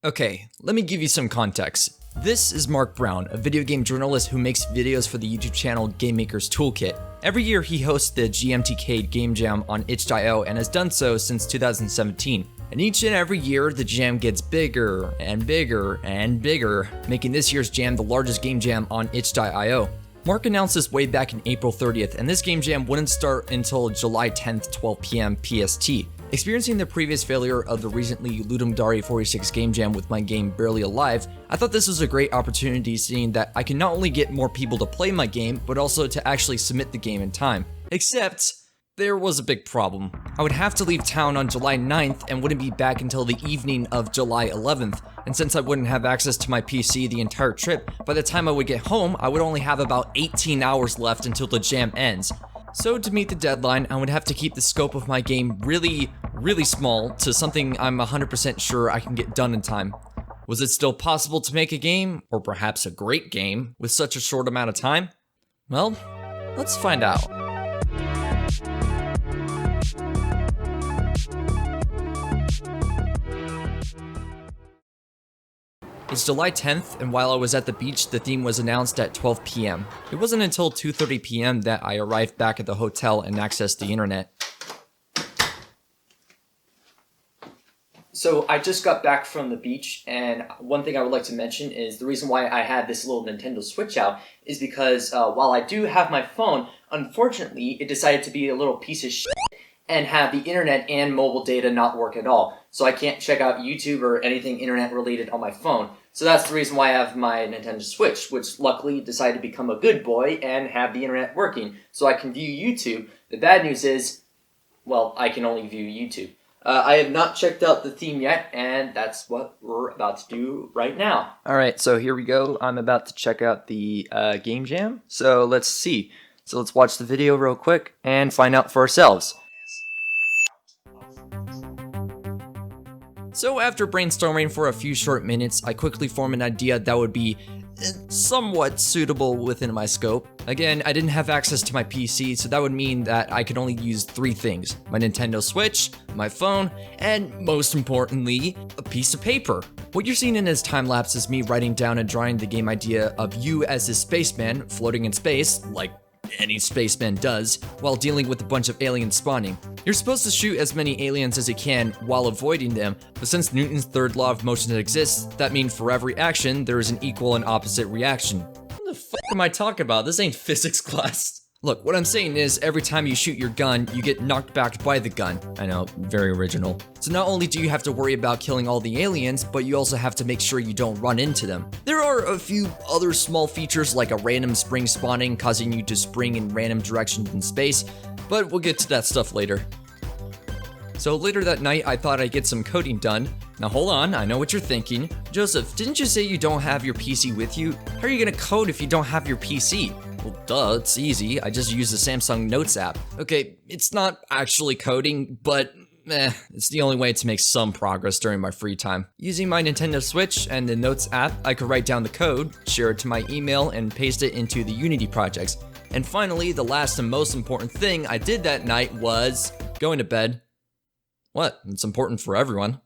Okay, let me give you some context. This is Mark Brown, a video game journalist who makes videos for the YouTube channel Game Maker's Toolkit. Every year he hosts the GMTK Game Jam on itch.io and has done so since 2017. And each and every year, the jam gets bigger and bigger and bigger, making this year's jam the largest game jam on itch.io. Mark announced this way back in April 30th, and this game jam wouldn't start until July 10th, 12 p.m. PST. Experiencing the previous failure of the recently Ludum Dare 46 game jam with my game Barely Alive, I thought this was a great opportunity, seeing that I can not only get more people to play my game, but also to actually submit the game in time. Except, there was a big problem. I would have to leave town on July 9th and wouldn't be back until the evening of July 11th, and since I wouldn't have access to my PC the entire trip, by the time I would get home, I would only have about 18 hours left until the jam ends. So to meet the deadline, I would have to keep the scope of my game really small to something I'm 100% sure I can get done in time. Was it still possible to make a game, or perhaps a great game, with such a short amount of time? Well, let's find out. It's July 10th, and while I was at the beach, the theme was announced at 12 p.m. It wasn't until 2:30 p.m. that I arrived back at the hotel and accessed the internet. So I just got back from the beach, and one thing I would like to mention is the reason why I had this little Nintendo Switch out is because while I do have my phone, unfortunately it decided to be a little piece of shit and have the internet and mobile data not work at all. So I can't check out YouTube or anything internet related on my phone. So that's the reason why I have my Nintendo Switch, which luckily decided to become a good boy and have the internet working so I can view YouTube. The bad news is, well, I can only view YouTube. I have not checked out the theme yet, and that's what we're about to do right now. Alright, so here we go. I'm about to check out the game jam. So let's see. So let's watch the video real quick and find out for ourselves. So after brainstorming for a few short minutes, I quickly formed an idea that would be somewhat suitable within my scope. Again, I didn't have access to my PC, so that would mean that I could only use three things: my Nintendo Switch, my phone, and most importantly, a piece of paper. What you're seeing in this time lapse is me writing down and drawing the game idea of you as a spaceman floating in space, like any spaceman does, while dealing with a bunch of aliens spawning. You're supposed to shoot as many aliens as you can while avoiding them, but since Newton's third law of motion exists, that means for every action, there is an equal and opposite reaction. What the fuck am I talking about? This ain't physics class. Look, what I'm saying is, every time you shoot your gun, you get knocked back by the gun. I know, very original. So not only do you have to worry about killing all the aliens, but you also have to make sure you don't run into them. There are a few other small features like a random spring spawning causing you to spring in random directions in space, but we'll get to that stuff later. So later that night, I thought I'd get some coding done. Now hold on, I know what you're thinking. Joseph, didn't you say you don't have your PC with you? How are you gonna code if you don't have your PC? Well, duh, it's easy. I just use the Samsung Notes app. Okay, it's not actually coding, but it's the only way to make some progress during my free time. Using my Nintendo Switch and the Notes app, I could write down the code, share it to my email, and paste it into the Unity projects. And finally, the last and most important thing I did that night was going to bed. What? It's important for everyone.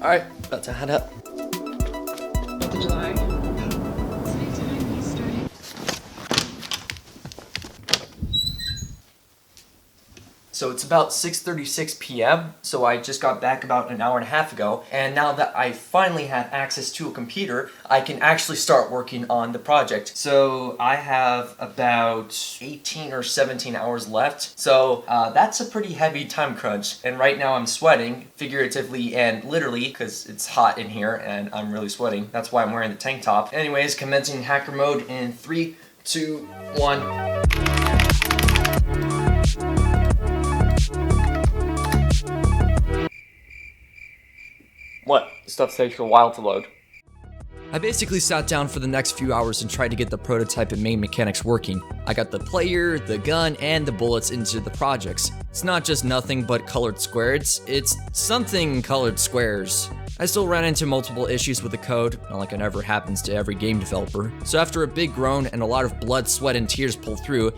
Alright, about to head up. So it's about 6:36 p.m., so I just got back about an hour and a half ago, and now that I finally have access to a computer, I can actually start working on the project. So I have about 18 or 17 hours left, so that's a pretty heavy time crunch, and right now I'm sweating, figuratively and literally, because it's hot in here and I'm really sweating. That's why I'm wearing the tank top. Anyways, commencing hacker mode in 3, 2, 1. What? Stuff takes a while to load. I basically sat down for the next few hours and tried to get the prototype and main mechanics working. I got the player, the gun, and the bullets into the projects. It's not just nothing but colored squares, it's something colored squares. I still ran into multiple issues with the code, not like it ever happens to every game developer. So after a big groan and a lot of blood, sweat, and tears pulled through,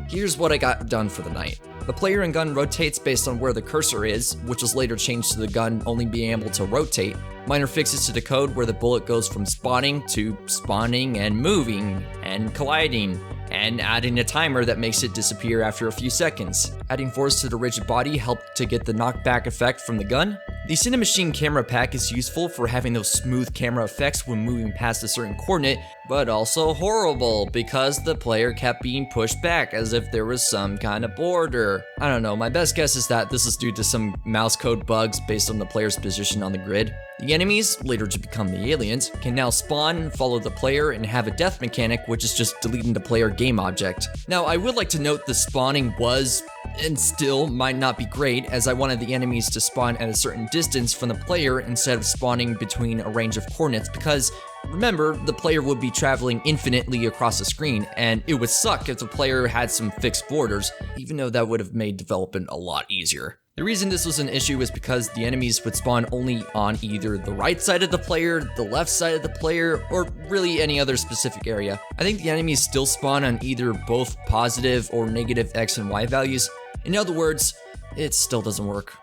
here's what I got done for the night. The player and gun rotates based on where the cursor is, which was later changed to the gun only being able to rotate. Minor fixes to the code where the bullet goes from spawning to spawning and moving and colliding, and adding a timer that makes it disappear after a few seconds. Adding force to the rigid body helped to get the knockback effect from the gun. The Cinemachine camera pack is useful for having those smooth camera effects when moving past a certain coordinate, but also horrible because the player kept being pushed back as if there was some kind of border. I don't know, my best guess is that this is due to some mouse code bugs based on the player's position on the grid. The enemies, later to become the aliens, can now spawn, follow the player, and have a death mechanic, which is just deleting the player game object. Now, I would like to note the spawning was, and still might not be great, as I wanted the enemies to spawn at a certain distance from the player instead of spawning between a range of coordinates, because remember, the player would be traveling infinitely across the screen, and it would suck if the player had some fixed borders, even though that would have made development a lot easier. The reason this was an issue was because the enemies would spawn only on either the right side of the player, the left side of the player, or really any other specific area. I think the enemies still spawn on either both positive or negative X and Y values. In other words, it still doesn't work.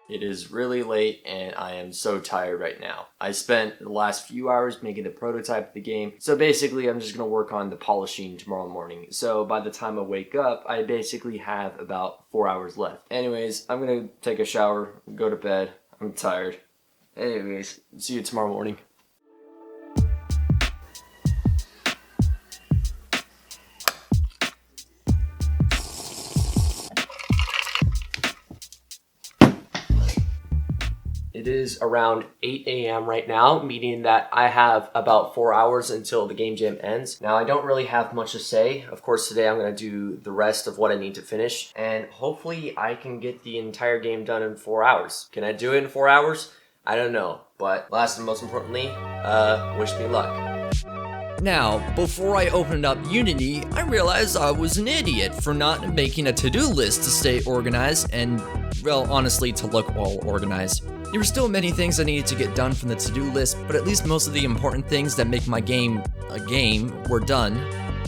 It is really late and I am so tired right now. I spent the last few hours making the prototype of the game, so basically I'm just going to work on the polishing tomorrow morning. So by the time I wake up, I basically have about 4 hours left. Anyways, I'm going to take a shower, go to bed. I'm tired. Anyways, see you tomorrow morning. It is around 8 a.m. right now, meaning that I have about 4 hours until the game jam ends. Now, I don't really have much to say. Of course, today I'm going to do the rest of what I need to finish, and hopefully I can get the entire game done in 4 hours. Can I do it in 4 hours? I don't know, but last and most importantly, wish me luck. Now, before I opened up Unity, I realized I was an idiot for not making a to-do list to stay organized and, well, honestly, to look all organized. There were still many things I needed to get done from the to-do list, but at least most of the important things that make my game a game were done.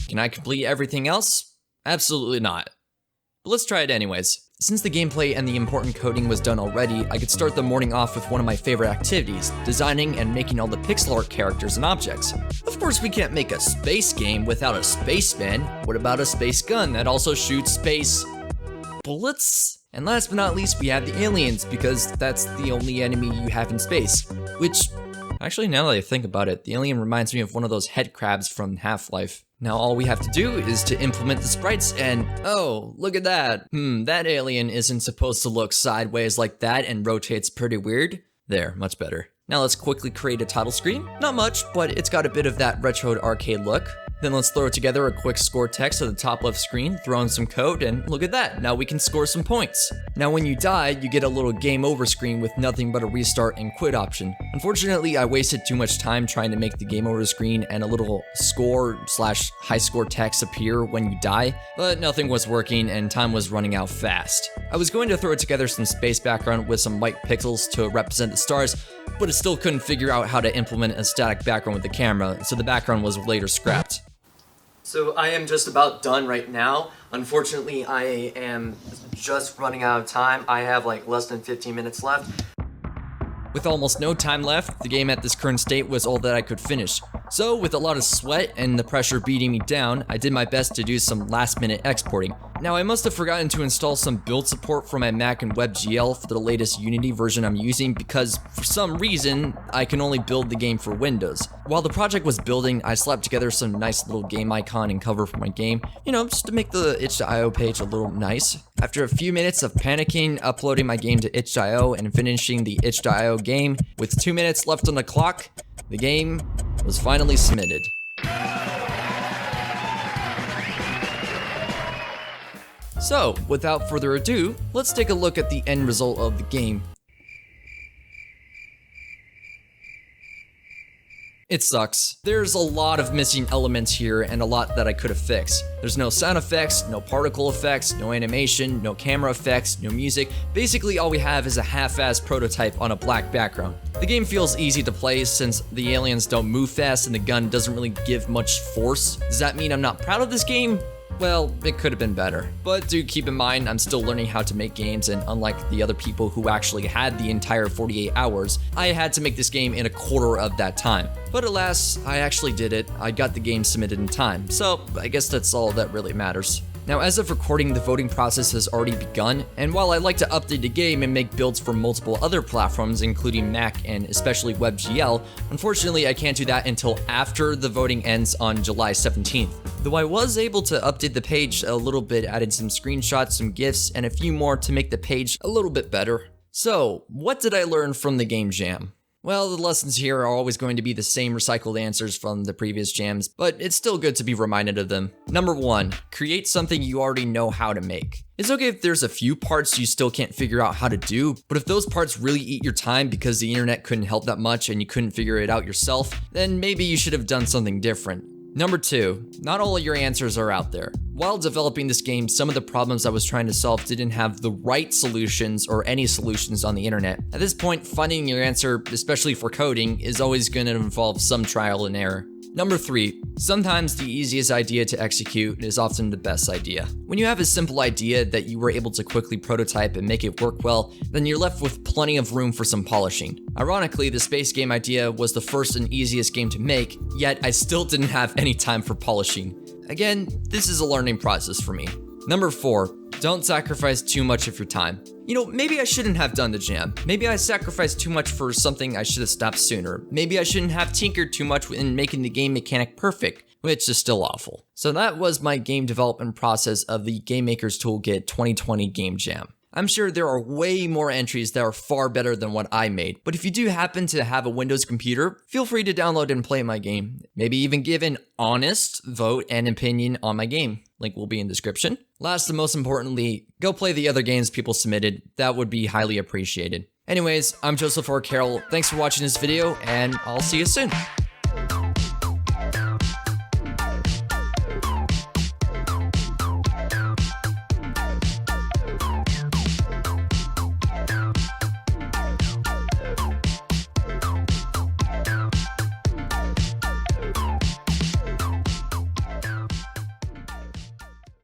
Can I complete everything else? Absolutely not. But let's try it anyways. Since the gameplay and the important coding was done already, I could start the morning off with one of my favorite activities, designing and making all the pixel art characters and objects. Of course, we can't make a space game without a spaceman. What about a space gun that also shoots space bullets? And last but not least, we have the aliens, because that's the only enemy you have in space. Which, actually, now that I think about it, the alien reminds me of one of those head crabs from Half-Life. Now all we have to do is to implement the sprites and, oh, look at that. That alien isn't supposed to look sideways like that and rotates pretty weird. There, much better. Now let's quickly create a title screen. Not much, but it's got a bit of that retro arcade look. Then let's throw together a quick score text at the top left screen, throw in some code, and look at that, now we can score some points. Now when you die, you get a little game over screen with nothing but a restart and quit option. Unfortunately, I wasted too much time trying to make the game over screen and a little score/high score text appear when you die, but nothing was working and time was running out fast. I was going to throw together some space background with some white pixels to represent the stars, but it still couldn't figure out how to implement a static background with the camera, so the background was later scrapped. So I am just about done right now. Unfortunately, I am just running out of time. I have like less than 15 minutes left. With almost no time left, the game at this current state was all that I could finish. So with a lot of sweat and the pressure beating me down, I did my best to do some last minute exporting. Now I must have forgotten to install some build support for my Mac and WebGL for the latest Unity version I'm using because for some reason, I can only build the game for Windows. While the project was building, I slapped together some nice little game icon and cover for my game, just to make the itch.io page a little nice. After a few minutes of panicking, uploading my game to itch.io and finishing the itch.io game, with 2 minutes left on the clock, the game was finally submitted. So, without further ado, let's take a look at the end result of the game. It sucks. There's a lot of missing elements here and a lot that I could have fixed. There's no sound effects, no particle effects, no animation, no camera effects, no music. Basically all we have is a half-assed prototype on a black background. The game feels easy to play since the aliens don't move fast and the gun doesn't really give much force. Does that mean I'm not proud of this game? Well, it could have been better. But do keep in mind, I'm still learning how to make games, and unlike the other people who actually had the entire 48 hours, I had to make this game in a quarter of that time. But alas, I actually did it. I got the game submitted in time, so I guess that's all that really matters. Now, as of recording, the voting process has already begun, and while I like to update the game and make builds for multiple other platforms, including Mac and especially WebGL, unfortunately I can't do that until after the voting ends on July 17th. Though I was able to update the page a little bit, adding some screenshots, some GIFs, and a few more to make the page a little bit better. So, what did I learn from the game jam? Well, the lessons here are always going to be the same recycled answers from the previous jams, but it's still good to be reminded of them. Number 1, create something you already know how to make. It's okay if there's a few parts you still can't figure out how to do, but if those parts really eat your time because the internet couldn't help that much and you couldn't figure it out yourself, then maybe you should have done something different. Number 2, not all of your answers are out there. While developing this game, some of the problems I was trying to solve didn't have the right solutions or any solutions on the internet. At this point, finding your answer, especially for coding, is always going to involve some trial and error. Number 3, sometimes the easiest idea to execute is often the best idea. When you have a simple idea that you were able to quickly prototype and make it work well, then you're left with plenty of room for some polishing. Ironically, the space game idea was the first and easiest game to make, yet I still didn't have any time for polishing. Again, this is a learning process for me. Number 4, don't sacrifice too much of your time. Maybe I shouldn't have done the jam. Maybe I sacrificed too much for something I should have stopped sooner. Maybe I shouldn't have tinkered too much in making the game mechanic perfect, which is still awful. So that was my game development process of the Game Maker's Toolkit 2020 Game Jam. I'm sure there are way more entries that are far better than what I made, but if you do happen to have a Windows computer, feel free to download and play my game. Maybe even give an honest vote and opinion on my game. Link will be in the description. Last and most importantly, go play the other games people submitted. That would be highly appreciated. Anyways, I'm Joseph or Carroll. Thanks for watching this video, and I'll see you soon.